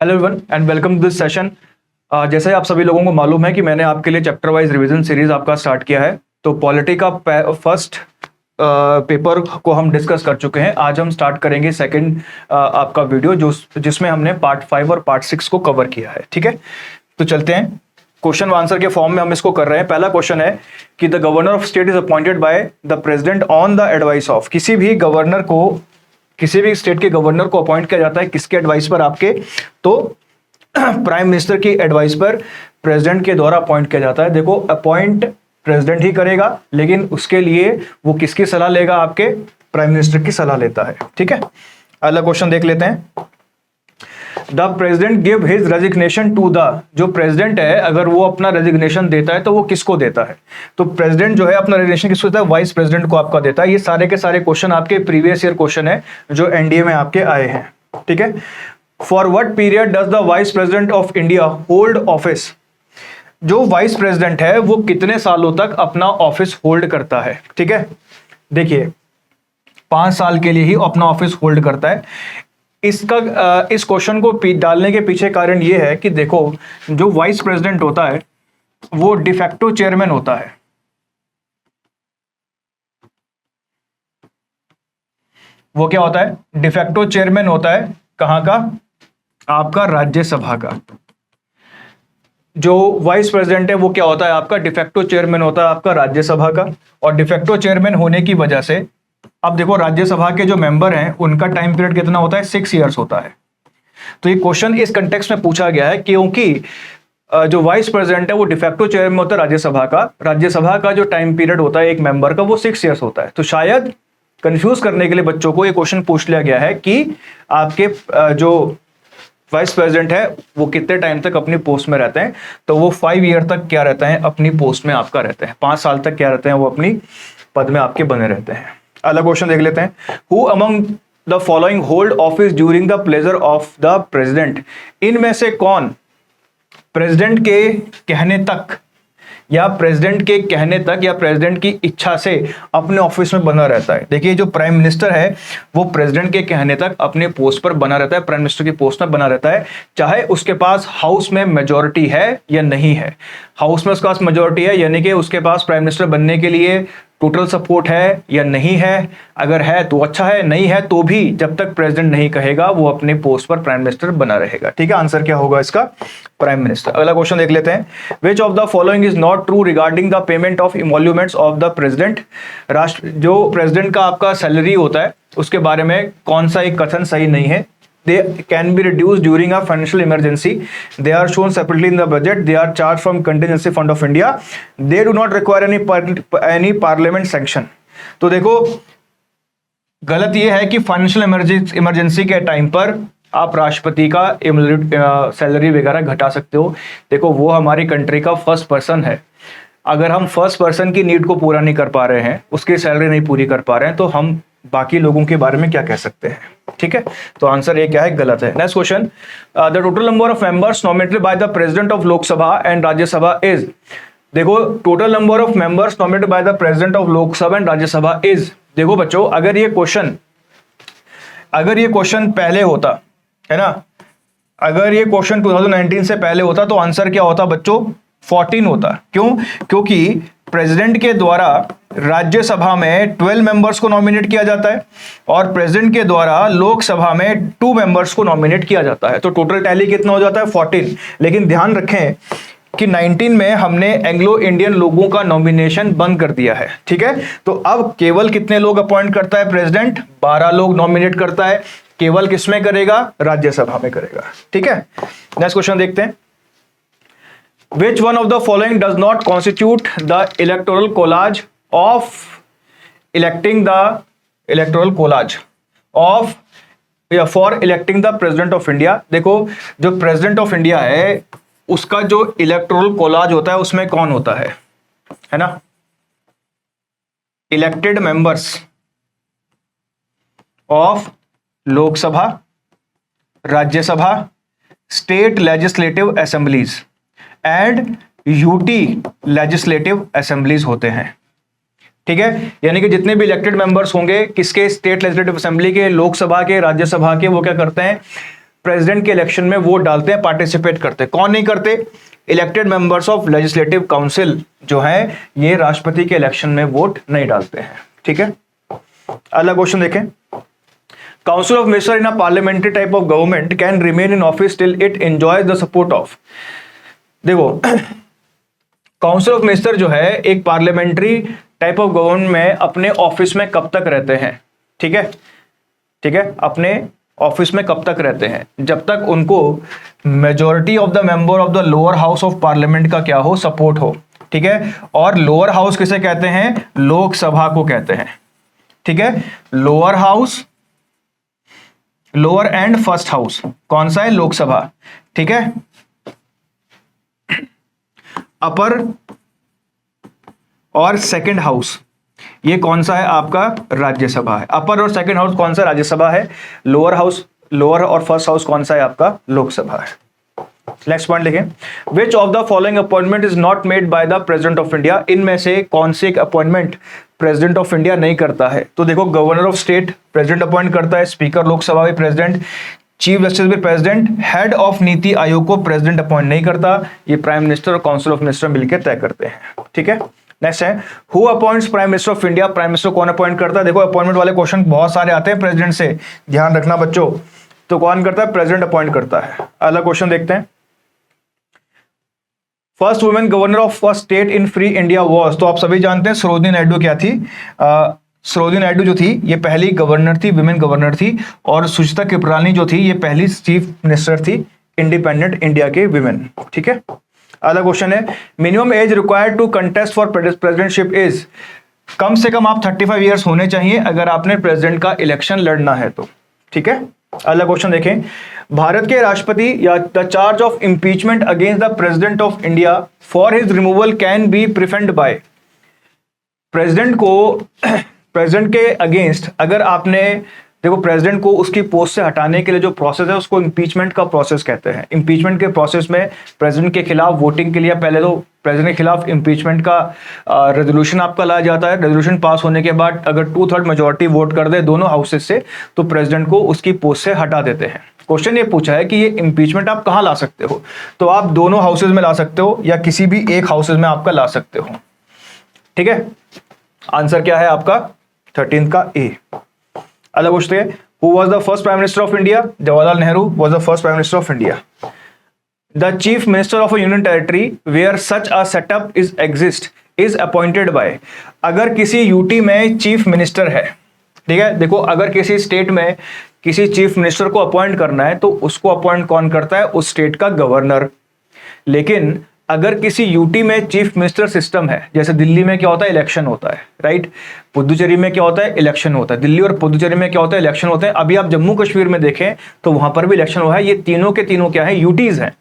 Hello everyone and welcome to this session. जैसे आप सभी लोगों को मालूम है कि मैंने आपके लिए चैप्टर वाइज रिवीजन सीरीज आपका स्टार्ट किया है। तो पॉलिटी का फर्स्ट पेपर को हम डिस्कस कर चुके हैं। आज हम स्टार्ट करेंगे सेकंड आपका वीडियो जिसमें हमने पार्ट 5 और पार्ट 6 को कवर किया है। ठीक है, तो चलते हैं। क्वेश्चन आंसर के फॉर्म में हम इसको कर रहे हैं। पहला क्वेश्चन है कि the governor of state is appointed bye the president on the advice of. किसी भी स्टेट के गवर्नर को अपॉइंट किया जाता है किसके एडवाइस पर? आपके तो प्राइम मिनिस्टर की एडवाइस पर प्रेसिडेंट के द्वारा अपॉइंट किया जाता है। देखो, अपॉइंट प्रेसिडेंट ही करेगा, लेकिन उसके लिए वो किसकी सलाह लेगा? आपके प्राइम मिनिस्टर की सलाह लेता है। ठीक है, अगला क्वेश्चन देख लेते हैं। The president give his resignation to the. जो प्रेसिडेंट है अगर वो अपना रेजिग्नेशन देता है तो वो किसको देता है? तो प्रेसिडेंट जो है अपना रेजिग्नेशन किसको देता है? वाइस प्रेसिडेंट को आपका देता है। ये सारे के सारे क्वेश्चन आपके प्रीवियस ईयर क्वेश्चन है जो एनडीए में आपके आए हैं। ठीक है, for what period does the vice president of India hold office? जो वाइस प्रेसिडेंट है वो कितने सालों तक अपना ऑफिस होल्ड करता है? ठीक है, देखिए 5 साल के लिए ही अपना ऑफिस होल्ड करता है। इस क्वेश्चन को डालने के पीछे कारण यह है कि देखो, जो वाइस प्रेसिडेंट होता है वो डिफेक्टो चेयरमैन होता है। वो क्या होता है? डिफेक्टो चेयरमैन होता है। कहां का? आपका राज्यसभा का। जो वाइस प्रेसिडेंट है वो क्या होता है? आपका डिफेक्टो चेयरमैन होता है आपका राज्यसभा का। और डिफेक्टो चेयरमैन होने की वजह से अब देखो, राज्यसभा के जो मेंबर हैं उनका टाइम पीरियड कितना होता है? 6 इयर्स होता है। तो ये क्वेश्चन इस कंटेक्स्ट में पूछा गया है क्योंकि जो वाइस प्रेसिडेंट है वो डिफेक्टो चेयरमैन होता है राज्यसभा का। राज्यसभा का जो टाइम पीरियड होता है एक मेंबर का वो 6 इयर्स होता है। तो शायद कंफ्यूज करने के लिए बच्चों को ये क्वेश्चन पूछ लिया गया है कि आपके जो वाइस प्रेसिडेंट है वो कितने टाइम तक अपनी पोस्ट में रहते हैं? तो वो 5 ईयर तक क्या रहते हैं? अपनी पोस्ट में आपका रहते हैं। 5 साल तक क्या रहते हैं? वो अपनी पद में आपके बने रहते हैं। अगला क्वेश्चन देख लेते हैं। Who among the following hold office during the pleasure of the president? इनमें से कौन प्रेसिडेंट के कहने तक या प्रेसिडेंट के कहने तक या प्रेसिडेंट की इच्छा से अपने ऑफिस में बना रहता है? देखिए, जो प्राइम मिनिस्टर है वो प्रेसिडेंट के कहने तक अपने पोस्ट पर बना रहता है, प्राइम मिनिस्टर की पोस्ट में बना रहता है, चाहे उसके पास हाउस में मेजॉरिटी है या नहीं है। हाउस में उसके पास मेजॉरिटी है यानी कि उसके पास प्राइम मिनिस्टर बनने के लिए टोटल सपोर्ट है या नहीं है। अगर है तो अच्छा है, नहीं है तो भी जब तक प्रेसिडेंट नहीं कहेगा वो अपने पोस्ट पर प्राइम मिनिस्टर बना रहेगा। ठीक है, आंसर क्या होगा इसका? Prime minister. अगला क्वेश्चन देख लेते हैं। विच of the following is not true regarding the payment of emoluments of the president? जो प्रेसिडेंट का आपका सैलरी होता है उसके बारे में कौन सा एक कथन सही नहीं है? They can be reduced during a financial emergency. They are shown separately in the budget. They are charged from contingency fund of India. They do not require any parliament sanction. तो देखो, गलत ये है कि फाइनेंशियल इमरजेंसी के time पर आप राष्ट्रपति का सैलरी वगैरह घटा सकते हो। देखो, वो हमारी कंट्री का फर्स्ट पर्सन है। अगर हम फर्स्ट पर्सन की नीड को पूरा नहीं कर पा रहे हैं, उसकी सैलरी नहीं पूरी कर पा रहे हैं, तो हम बाकी लोगों के बारे में क्या कह सकते हैं? ठीक है, तो आंसर ये क्या है? गलत है। Next question. The total number of members nominated by the president of Lok Sabha and Rajya Sabha is. देखो, total number of members nominated by the president of Lok Sabha and Rajya Sabha is. देखो बच्चों, अगर ये क्वेश्चन पहले होता है ना, अगर ये क्वेश्चन 2019 से पहले होता तो आंसर क्या होता बच्चों? 14 होता। क्यों? क्योंकि प्रेसिडेंट के द्वारा राज्यसभा में 12 मेंबर्स को नॉमिनेट किया जाता है और प्रेसिडेंट के द्वारा लोकसभा में 2 मेंबर्स को नॉमिनेट किया जाता है। तो टोटल टैली कितना हो जाता है? 14। लेकिन ध्यान रखें कि 19 में हमने एंग्लो इंडियन लोगों का नॉमिनेशन बंद कर दिया है। ठीक है, तो अब केवल कितने लोग अपॉइंट करता है प्रेसिडेंट? 12 लोग नॉमिनेट करता है। केवल किसमें करेगा? राज्यसभा में करेगा। ठीक है, नेक्स्ट क्वेश्चन देखते हैं। Which one of the following does not constitute the electoral college of electing the electoral college of for electing the president of India? देखो, जो प्रेसिडेंट ऑफ इंडिया है उसका जो इलेक्टोरल कॉलेज होता है उसमें कौन होता है ना? Elected members of Lok Sabha, Rajya Sabha, state legislative assemblies and UT legislative assemblies होते हैं। ठीक है, यानी कि जितने भी इलेक्टेड मेंबर्स होंगे किसके? स्टेट लेजिस्लेटिव असेंबली के, लोकसभा के, राज्यसभा के, वो क्या करते हैं? प्रेसिडेंट के इलेक्शन में वोट डालते हैं, पार्टिसिपेट करते हैं। कौन नहीं करते? Elected members of legislative council जो है ये राष्ट्रपति के इलेक्शन में वोट नहीं डालते हैं। ठीक है, अगला क्वेश्चन देखें। Council of minister in a parliamentary type of government can remain in office till it enjoys the support of. देखो काउंसिल ऑफ मिनिस्टर जो है एक पार्लियामेंट्री टाइप ऑफ गवर्नमेंट में अपने ऑफिस में कब तक रहते हैं? ठीक है, ठीक है, अपने ऑफिस में कब तक रहते हैं? जब तक उनको majority of the member of the lower house of parliament का क्या हो? सपोर्ट हो। ठीक है, और लोअर हाउस किसे कहते हैं? लोकसभा को कहते हैं। ठीक है, lower house, lower and first house कौन सा है? लोकसभा। ठीक है, अपर और सेकंड हाउस ये कौन सा है? आपका राज्यसभा है। अपर और सेकंड हाउस कौन सा? राज्यसभा है। लोअर हाउस, लोअर और फर्स्ट हाउस कौन सा है? आपका लोकसभा है। नेक्स्ट पॉइंट देखें। विच of the following appointment is not made by the president of India. इनमें से कौन से एक अपॉइंटमेंट प्रेसिडेंट ऑफ इंडिया नहीं करता है? तो देखो governor of state president appoint करता है, स्पीकर लोकसभा भी प्रेसिडेंट, चीफ जस्टिस भी president, head of NITI Aayog को प्रेसिडेंट अपॉइंट नहीं करता, ये प्राइम मिनिस्टर और काउंसिल ऑफ मिनिस्टर मिलकर तय करते हैं। ठीक है, नेक्स्ट है who appoints prime minister of India. Prime minister कौन अपॉइंट करता है? देखो अपॉइंटमेंट वाले क्वेश्चन बहुत सारे आते हैं प्रेसिडेंट से, ध्यान रखना बच्चों। तो कौन करता है? प्रेसिडेंट अपॉइंट करता है। अगला क्वेश्चन देखते हैं। First women governor of a state in free India was. तो आप सभी जानते हैं सरोजिनी नायडू क्या थी? सरोजिनी नायडू जो थी ये पहली गवर्नर थी, विमेन गवर्नर थी। और सुचिता कृपलानी जो थी ये पहली चीफ मिनिस्टर थी इंडिपेंडेंट इंडिया के विमेन। ठीक है, अगला क्वेश्चन है minimum age required to contest for presidentship is. कम से कम आप 35 ईयर्स होने चाहिए अगर आपने प्रेसिडेंट का इलेक्शन लड़ना है तो। ठीक है, अगला क्वेश्चन देखें। भारत के राष्ट्रपति या the charge of impeachment against the president of India for his removal can be preferred by. President को प्रेसिडेंट के अगेंस्ट अगर आपने देखो प्रेसिडेंट को उसकी पोस्ट से हटाने के लिए जो प्रोसेस है उसको इंपीचमेंट का प्रोसेस कहते हैं। इंपीचमेंट के प्रोसेस में प्रेसिडेंट के खिलाफ वोटिंग के लिए पहले तो प्रेसिडेंट के खिलाफ इंपीचमेंट का रेजोल्यूशन आपका लाया जाता है। रेजोल्यूशन पास होने के बाद अगर 2/3 मेजोरिटी वोट कर दे दोनों हाउसेस से तो प्रेसिडेंट को उसकी पोस्ट से हटा देते हैं। क्वेश्चन ये पूछा है कि ये इंपीचमेंट आप कहाँ ला सकते हो? तो आप दोनों हाउसेज में ला सकते हो या किसी भी एक हाउसेज में आपका ला सकते हो। ठीक है, आंसर क्या है आपका 13 का ए। अगला क्वेश्चन है who was the first prime minister of India. Jawaharlal Nehru was the first prime minister of India. The chief minister of a union territory where such a setup is exist is appointed by. अगर किसी UT में chief minister है, ठीक है, देखो अगर किसी state में किसी चीफ मिनिस्टर को अपॉइंट करना है तो उसको अपॉइंट कौन करता है? उस स्टेट का गवर्नर। लेकिन अगर किसी यूटी में चीफ मिनिस्टर सिस्टम है, जैसे दिल्ली में क्या होता है? इलेक्शन होता है, राइट। पुदुचेरी में क्या होता है? इलेक्शन होता है। दिल्ली और पुदुचेरी में क्या होता है? इलेक्शन होते हैं। अभी आप जम्मू कश्मीर में देखें तो वहां पर भी इलेक्शन हुआ है। ये तीनों के तीनों क्या है? यूटीज हैं।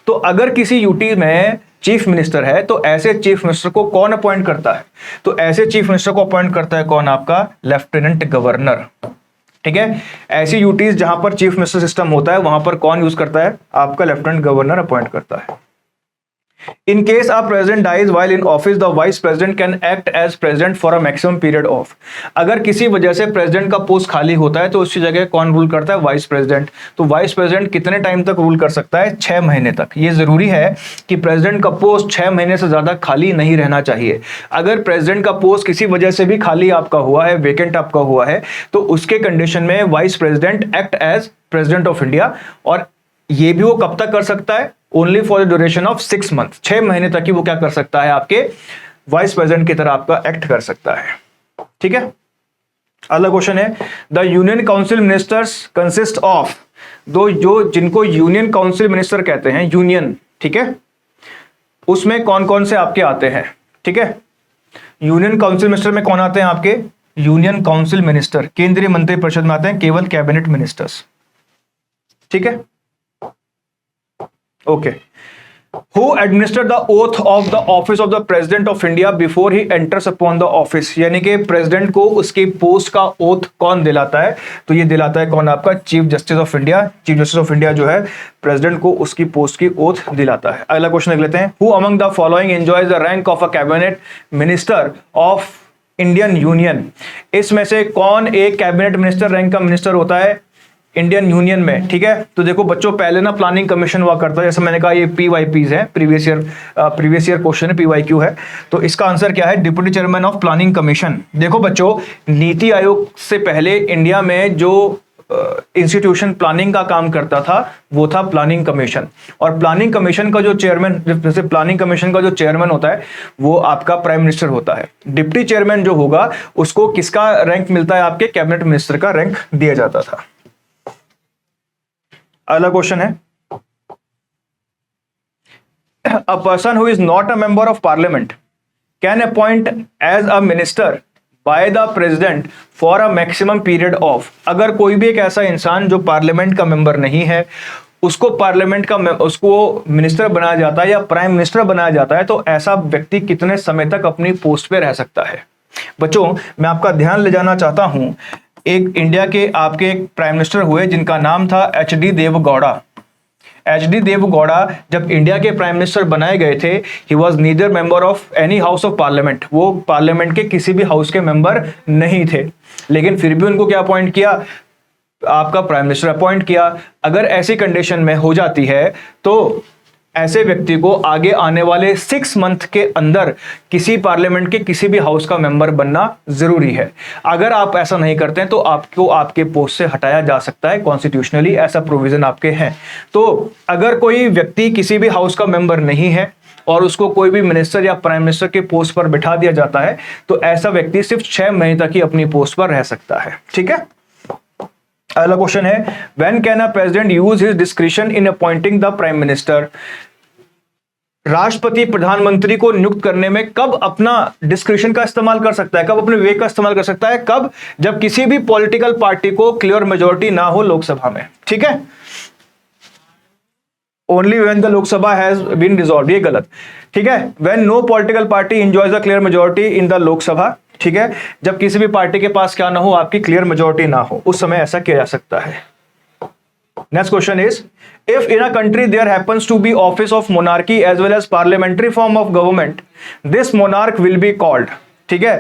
तो अगर किसी यूटी में चीफ मिनिस्टर है तो ऐसे चीफ मिनिस्टर को कौन अपॉइंट करता है? तो ऐसे चीफ मिनिस्टर को अपॉइंट करता है कौन? आपका लेफ्टिनेंट गवर्नर। ठीक है, ऐसी यूटीज जहां पर चीफ मिनिस्टर सिस्टम होता है वहां पर कौन यूज करता है? आपका लेफ्टिनेंट गवर्नर अपॉइंट करता है। In case a president dies while in office, the vice president can act as president for a maximum period of। अगर किसी वजह से प्रेसिडेंट का पोस्ट खाली होता है तो उसकी जगह कौन रूल करता है? Vice president. तो वाइस प्रेसिडेंट कितने टाइम तक रूल कर सकता है? 6 महीने तक। ये जरूरी है कि प्रेसिडेंट का पोस्ट 6 महीने से ज्यादा खाली नहीं रहना चाहिए। अगर प्रेसिडेंट का पोस्ट किसी वजह से भी खाली आपका हुआ है, वेकेंट आपका हुआ है, तो उसके कंडीशन में vice president act as president of India. और ये भी वो कब तक कर सकता है? Only for the duration of 6 month. 6 महीने तक ही वो क्या कर सकता है? आपके वाइस प्रेसिडेंट की तरह आपका एक्ट कर सकता है। ठीक है, अगला क्वेश्चन है the union council ministers consist of. जिनको यूनियन काउंसिल मिनिस्टर कहते हैं, यूनियन, ठीक है, उसमें कौन कौन से आपके आते हैं? ठीक है, यूनियन काउंसिल मिनिस्टर में कौन आते हैं आपके? यूनियन काउंसिल मिनिस्टर केंद्रीय मंत्रिपरिषद में आते हैं, केवल कैबिनेट मिनिस्टर्स। ठीक है, okay. Who administered the oath of the office of the president of India before he enters upon the office। यानी कि प्रेसिडेंट को उसकी पोस्ट का ओथ कौन दिलाता है? तो ये दिलाता है कौन? आपका chief justice of India. Chief justice of India जो है प्रेसिडेंट को उसकी पोस्ट की ओथ दिलाता है। अगला क्वेश्चन देख लेते हैं। Who among the following enjoys the rank of a cabinet minister of Indian union. इसमें से कौन एक कैबिनेट मिनिस्टर रैंक का मिनिस्टर होता है इंडियन यूनियन में, ठीक है। तो देखो बच्चों, पहले ना प्लानिंग कमीशन हुआ करता है, जैसे मैंने कहा ये PYPs है, प्रीवियस ईयर क्वेश्चन है, PYQ है। तो इसका आंसर क्या है, deputy chairman of planning commission. देखो बच्चों, नीति आयोग से पहले इंडिया में जो इंस्टीट्यूशन प्लानिंग का काम करता था वो था प्लानिंग कमीशन। और प्लानिंग कमीशन का जो चेयरमैन, जैसे प्लानिंग कमीशन का जो चेयरमैन होता है वो आपका प्राइम मिनिस्टर होता है। डिप्टी चेयरमैन जो होगा उसको किसका रैंक मिलता है, आपके कैबिनेट मिनिस्टर का रैंक दिया जाता था। अगला क्वेश्चन है, a person who is not a member of parliament can appoint as a minister by the president for a maximum period of. अगर कोई भी एक ऐसा इंसान जो पार्लियामेंट का मेंबर नहीं है उसको उसको मिनिस्टर बनाया जाता है या प्राइम मिनिस्टर बनाया जाता है, तो ऐसा व्यक्ति कितने समय तक अपनी पोस्ट पे रह सकता है। बच्चों, मैं आपका ध्यान ले जाना चाहता हूं, एक इंडिया के आपके एक प्राइम मिनिस्टर हुए जिनका नाम था HD देवगौड़ा। HD देवगौड़ा जब इंडिया के प्राइम मिनिस्टर बनाए गए थे, he was neither member of any house of parliament, वो पार्लियामेंट के किसी भी हाउस के मेंबर नहीं थे, लेकिन फिर भी उनको क्या अपॉइंट किया, आपका प्राइम मिनिस्टर अपॉइंट किया। अगर ऐसी कंडीशन में हो जाती है तो ऐसे व्यक्ति को आगे आने वाले 6 मंथ के अंदर किसी पार्लियामेंट के किसी भी हाउस का मेंबर बनना जरूरी है। अगर आप ऐसा नहीं करते हैं तो आपको आपके पोस्ट से हटाया जा सकता है, कॉन्स्टिट्यूशनली ऐसा प्रोविजन आपके हैं। तो अगर कोई व्यक्ति किसी भी हाउस का मेंबर नहीं है और उसको कोई भी मिनिस्टर या प्राइम मिनिस्टर के पोस्ट पर बिठा दिया जाता है तो ऐसा व्यक्ति सिर्फ 6 महीने तक ही अपनी पोस्ट पर रह सकता है, ठीक है। अगला क्वेश्चन है, when can a president use his discretion in appointing the prime minister. राष्ट्रपति प्रधानमंत्री को नियुक्त करने में कब अपना डिस्क्रिशन का इस्तेमाल कर सकता है, कब अपने विवेक का इस्तेमाल कर सकता है, कब, जब किसी भी पॉलिटिकल पार्टी को क्लियर मेजोरिटी ना हो लोकसभा में, ठीक है। Only when the Lok Sabha has been dissolved, ये गलत, ठीक है। When no political party enjoys a clear majority in the Lok Sabha, ठीक है, जब किसी भी पार्टी के पास क्या ना हो, आपकी क्लियर मेजोरिटी ना हो, उस समय ऐसा किया जा सकता है। Next question is, if in a country there happens to be office of monarchy as well as parliamentary form of government, this monarch will be called, ठीक है।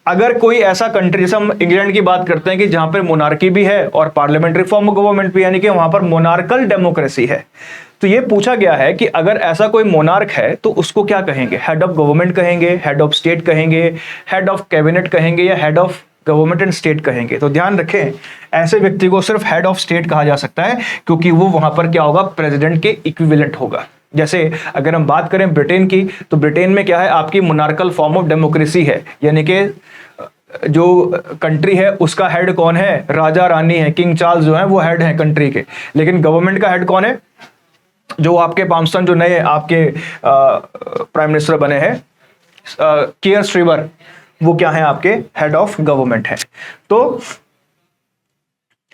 अगर कोई ऐसा कंट्री, जैसे हम इंग्लैंड की बात करते हैं कि जहां पर मोनार्की भी है और पार्लियामेंट्री फॉर्म ऑफ गवर्नमेंट भी, यानी कि वहां पर मोनार्कल डेमोक्रेसी है, तो ये पूछा गया है कि अगर ऐसा कोई मोनार्क है तो उसको क्या कहेंगे, हेड ऑफ गवर्नमेंट कहेंगे, हेड ऑफ स्टेट कहेंगे, हेड ऑफ कैबिनेट कहेंगे या head of government and state कहेंगे। तो ध्यान रखें, ऐसे व्यक्ति को सिर्फ हेड ऑफ स्टेट कहा जा सकता है क्योंकि वो वहां पर क्या होगा, प्रेसिडेंट के इक्विवेलेंट होगा। जैसे अगर हम बात करें ब्रिटेन की, तो ब्रिटेन में क्या है, आपकी मोनार्कल फॉर्म ऑफ डेमोक्रेसी है, यानी कि जो कंट्री है उसका हेड कौन है, राजा रानी है, किंग चार्ल्स जो है वो हेड है कंट्री के। लेकिन गवर्नमेंट का हेड कौन है, जो आपके पामस्टन जो नए आपके प्राइम मिनिस्टर बने हैं, कियर स्ट्रीवर, वो क्या है, आपके हेड ऑफ गवर्नमेंट है। तो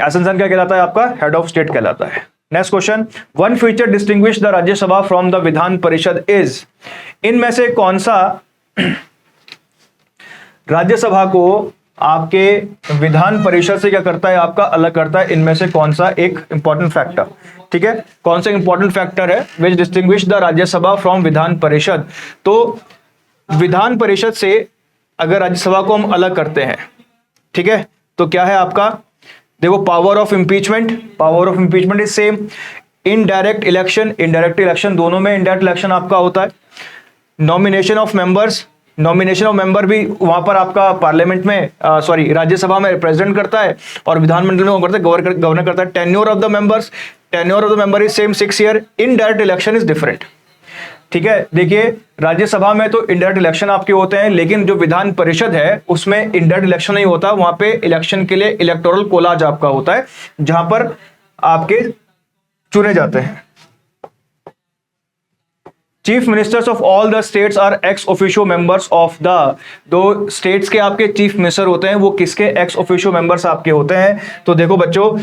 ऐसा इंसान क्या कहलाता है, आपका हेड ऑफ स्टेट कहलाता है। Next question, one feature distinguish the Rajya Sabha from the Vidhan Parishad is. इनमें से कौन सा राज्यसभा को आपके विधान परिषद से क्या करता है, आपका अलग करता है, इनमें से कौन सा एक इंपॉर्टेंट फैक्टर, ठीक है, कौन सा इंपॉर्टेंट फैक्टर है विच distinguish the Rajya Sabha from Vidhan Parishad. तो विधान परिषद से अगर राज्यसभा को हम अलग करते हैं, ठीक है, तो क्या है आपका, देखो, power of impeachment, power of impeachment is same. Indirect election, indirect election, दोनों में इनडायरेक्ट इलेक्शन आपका होता है। Nomination of members, nomination of member भी वहां पर आपका पार्लियामेंट में, सॉरी राज्यसभा में प्रेसिडेंट करता है और विधानमंडल में करता है, गवर्नर करता है। Tenure of the members, tenure of the member is same 6 year. Indirect election is different, ठीक है। देखिए, राज्यसभा में तो इनडायरेक्ट इलेक्शन आपके होते हैं, लेकिन जो विधान परिषद है उसमें इनडायरेक्ट इलेक्शन नहीं होता, वहां पे इलेक्शन के लिए इलेक्टोरल कोलाज आपका होता है जहां पर आपके चुने जाते हैं। Chief ministers of all the states are ex officio members of the, दो स्टेट्स के आपके चीफ मिनिस्टर होते हैं, वो किसके एक्स ऑफिशियो मेंबर्स आपके होते हैं। तो देखो बच्चों,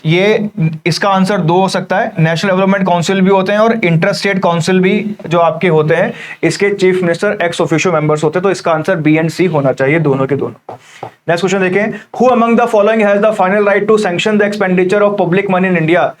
ये इसका आंसर 2 हो सकता है, नेशनल डेवलपमेंट काउंसिल भी होते हैं और इंटर स्टेट काउंसिल भी जो आपके होते हैं, इसके chief minister x officio members होते हैं। तो इसका आंसर बी एंड सी होना चाहिए, दोनों के दोनों। नेक्स्ट क्वेश्चन देखें, who among the following has the final right to sanction the expenditure of public money in India.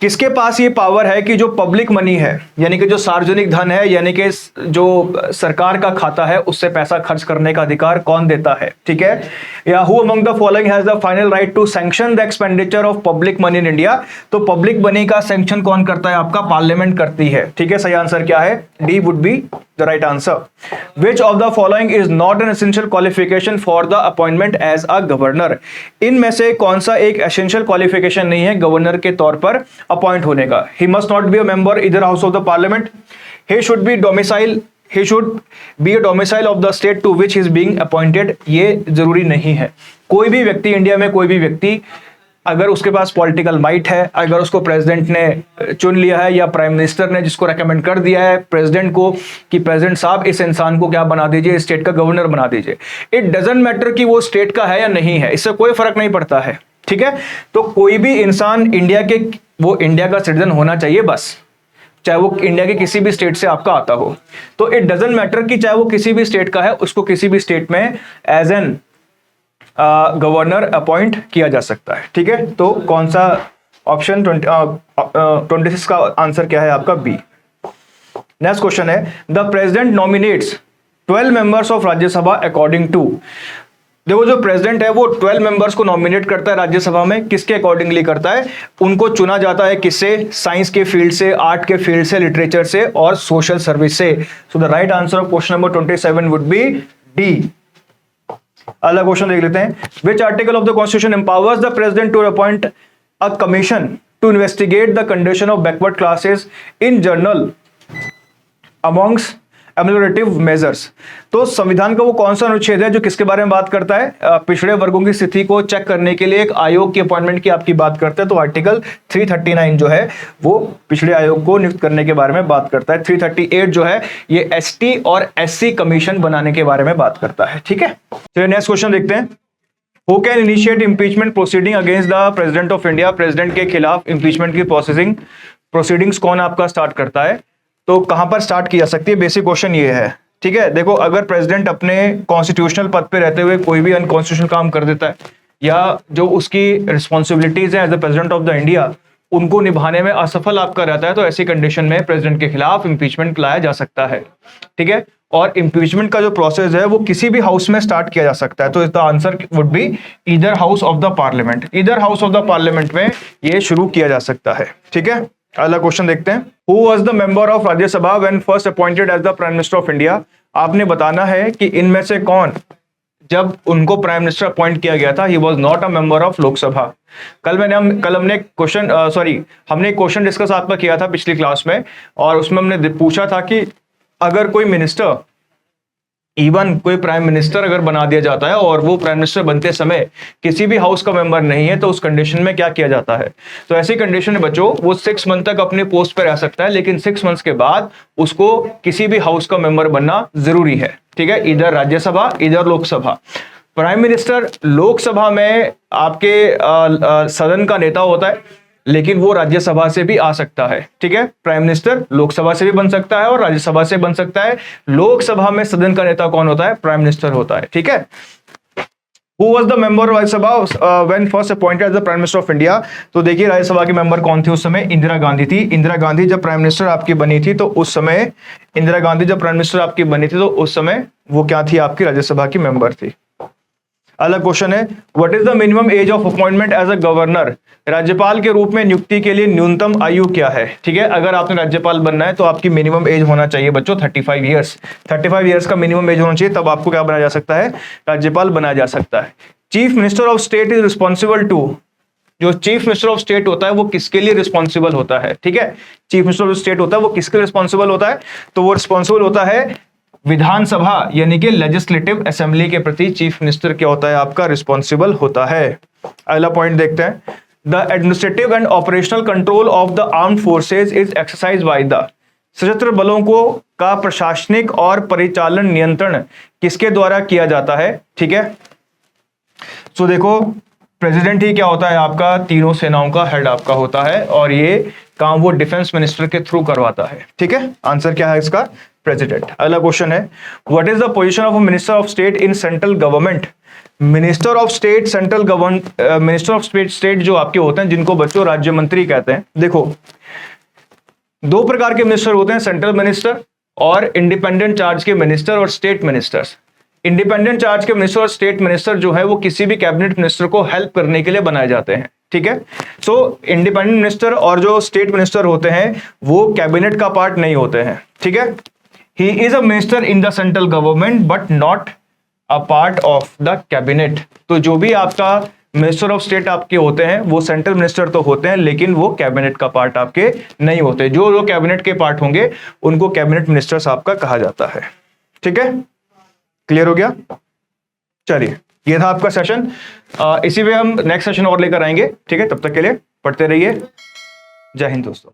किसके पास ये पावर है कि जो पब्लिक मनी है, यानी कि जो सार्वजनिक धन है, यानी कि जो सरकार का खाता है, उससे पैसा खर्च करने का अधिकार कौन देता है? ठीक है, या who among the following has the final right to sanction the expenditure of public money in India? तो पब्लिक मनी का सैंक्शन कौन करता है? आपका पार्लियामेंट करती है। ठीक है, सही आंसर क्या है? D would be the right answer. Which of the following is not an essential qualification for the appointment as a governor? इनमें से कौन सा एक एसेंशियल क्वालिफिकेशन नहीं है गवर्नर के तौर पर अपॉइंट होने का? He must not be a member either house of the parliament, he should be domicile, he should be a domicile of the state to which he is being appointed। ये जरूरी नहीं है। कोई भी व्यक्ति, इंडिया में कोई भी व्यक्ति अगर उसके पास पॉलिटिकल माइट है, अगर उसको प्रेसिडेंट ने चुन लिया है या प्राइम मिनिस्टर ने जिसको रेकमेंड कर दिया है प्रेसिडेंट को कि प्रेसिडेंट साहब इस इंसान को क्या बना दीजिए, स्टेट का गवर्नर बना दीजिए, इट डजंट मैटर कि वो स्टेट का है या नहीं है, इससे कोई फर्क नहीं पड़ता है। ठीक है, तो कोई भी इंसान इंडिया के, वो इंडिया का सिटीजन होना चाहिए बस, चाहे वो इंडिया के किसी भी स्टेट से आपका आता हो। तो इट डजंट मैटर कि चाहे वो किसी भी स्टेट का है, उसको किसी भी स्टेट में एज एन गवर्नर अपॉइंट किया जा सकता है। ठीक है, तो कौन सा ऑप्शन 26 का आंसर क्या है आपका? बी। नेक्स्ट क्वेश्चन है, the president nominates 12 members of Rajya Sabha according to. देखो, जो प्रेसिडेंट है वो 12 मेंबर्स को नॉमिनेट करता है राज्यसभा में, किसके अकॉर्डिंगली करता है? उनको चुना जाता है किससे? साइंस के फील्ड से, आर्ट के फील्ड से, लिटरेचर से और सोशल सर्विस से। So the right answer of question number 27 would be D. अगला क्वेश्चन देख लेते हैं, which article of the constitution empowers the president to appoint a commission to investigate the condition of backward classes in general amongst ameliorative measures? तो संविधान का वो कौन सा अनुच्छेद है जो किसके बारे में बात करता है? पिछड़े वर्गों की स्थिति को चेक करने के लिए एक आयोग की अपॉइंटमेंट की आपकी बात करते हैं। तो आर्टिकल 339 जो है वो पिछड़े आयोग को नियुक्त करने के बारे में बात करता है। 338 जो है ये एसटी और एससी कमीशन बनाने के बारे में बात करता है। ठीक है, चलिए नेक्स्ट क्वेश्चन देखते हैं। Who can initiate impeachment proceeding against the president of India? President के खिलाफ इंपीचमेंट की प्रोसीडिंग्स कौन आपका स्टार्ट करता है? तो कहां पर स्टार्ट की जा सकती है? बेसिक क्वेश्चन ये है। ठीक है, देखो, अगर प्रेसिडेंट अपने कॉन्स्टिट्यूशनल पद पे रहते हुए कोई भी अनकॉन्स्टिट्यूशनल काम कर देता है या जो उसकी रिस्पॉन्सिबिलिटीज है as the president of the India उनको निभाने में असफल आपका रहता है, तो ऐसी कंडीशन में प्रेसिडेंट के खिलाफ इंपीचमेंट लाया जा सकता है। ठीक है, और इंपीचमेंट का जो प्रोसेस है वो किसी भी हाउस में स्टार्ट किया जा सकता है। तो इसका answer would be either house of the parliament. Either house of the parliament में ये शुरू किया जा सकता है। ठीक है, अगला क्वेश्चन देखते हैं। Who was the member of Rajya Sabha when first appointed as the prime minister of India? आपने बताना है कि इनमें से कौन, जब उनको प्राइम मिनिस्टर अपॉइंट किया गया था, he was not a member of Lok Sabha. हमने क्वेश्चन डिस्कस आपका किया था पिछली क्लास में, और उसमें हमने पूछा था कि अगर कोई मिनिस्टर, इवन कोई प्राइम मिनिस्टर अगर बना दिया जाता है और वो प्राइम मिनिस्टर बनते समय किसी भी हाउस का मेंबर नहीं है, तो उस कंडीशन में क्या किया जाता है? तो ऐसी कंडीशन में बच्चों वो 6 मंथ तक अपनी पोस्ट पर रह सकता है, लेकिन 6 मंथ्स के बाद उसको किसी भी हाउस का मेंबर बनना जरूरी है। ठीक है, इधर राज्यसभा इधर लोकसभा। प्राइम मिनिस्टर लोकसभा में आपके सदन का नेता होता है, लेकिन वो राज्यसभा से भी आ सकता है। ठीक है, प्राइम मिनिस्टर लोकसभा से भी बन सकता है और राज्यसभा से बन सकता है। लोकसभा में सदन का नेता कौन होता है? प्राइम मिनिस्टर होता है। ठीक है, who was the member of Rajya Sabha when first appointed as the prime minister of India? तो देखिए, राज्यसभा के मेंबर कौन थे उस समय? इंदिरा गांधी थी। इंदिरा गांधी जब प्राइम मिनिस्टर आपकी बनी थी तो उस समय वो क्या थी? आपकी राज्यसभा की मेंबर थी। अलग क्वेश्चन है, what is the minimum age of appointment as a governor? राज्यपाल के रूप में नियुक्ति के लिए न्यूनतम आयु क्या है? ठीक है, अगर आपने राज्यपाल बनना है तो आपकी मिनिमम एज होना चाहिए बच्चों 35 ईयर्स। 35 ईयर्स का मिनिमम एज होना चाहिए, तब आपको क्या बनाया जा सकता है? राज्यपाल बनाया जा सकता है। Chief minister of state is responsible to, जो चीफ मिनिस्टर ऑफ स्टेट होता है वो किसके लिए रिस्पॉन्सिबल होता है? ठीक है, चीफ मिनिस्टर ऑफ स्टेट होता है वो किसके लिए रिस्पॉन्सिबल होता है? तो वो रिस्पॉन्सिबल होता है विधानसभा यानी कि लेजिस्लेटिव असेंबली के प्रति चीफ मिनिस्टर क्या होता है? आपका रिस्पॉन्सिबल होता है। अगला पॉइंट देखते हैं, the administrative and operational control of the armed forces is exercise by the, सशस्त्र बलों को का प्रशासनिक और परिचालन नियंत्रण किसके द्वारा किया जाता है? ठीक है, सो देखो, प्रेसिडेंट ही क्या होता है? आपका तीनों सेनाओं का हेड आपका होता है, और ये काम वो डिफेंस मिनिस्टर के थ्रू करवाता है। ठीक है, आंसर क्या है इसका? प्रेसिडेंट। अगला क्वेश्चन है, what is the position of minister of state in central government minister of state central government, minister of state जो आपके होते हैं जिनको बच्चों राज्य मंत्री कहते हैं। देखो दो प्रकार के मिनिस्टर होते हैं, सेंट्रल मिनिस्टर और इंडिपेंडेंट चार्ज के मिनिस्टर और स्टेट मिनिस्टर्स। इंडिपेंडेंट चार्ज के मिनिस्टर और स्टेट मिनिस्टर जो है वो किसी भी कैबिनेट मिनिस्टर को हेल्प करने के लिए बनाए जाते हैं, ठीक है। सो इंडिपेंडेंट मिनिस्टर और जो स्टेट मिनिस्टर होते हैं वो कैबिनेट का पार्ट नहीं होते हैं, ठीक है। He is a minister in the central government but not a part of the cabinet. तो जो भी आपका मिनिस्टर ऑफ स्टेट आपके होते हैं वो सेंट्रल मिनिस्टर तो होते हैं लेकिन वो कैबिनेट का पार्ट आपके नहीं होते। जो लोग कैबिनेट के पार्ट होंगे उनको कैबिनेट मिनिस्टर्स आपका कहा जाता है, ठीक है। क्लियर हो गया? चलिए ये था आपका सेशन। इसी में हम नेक्स्ट सेशन और लेकर आएंगे, ठीक है। तब तक के लिए पढ़ते रहिए। जय हिंद दोस्तों।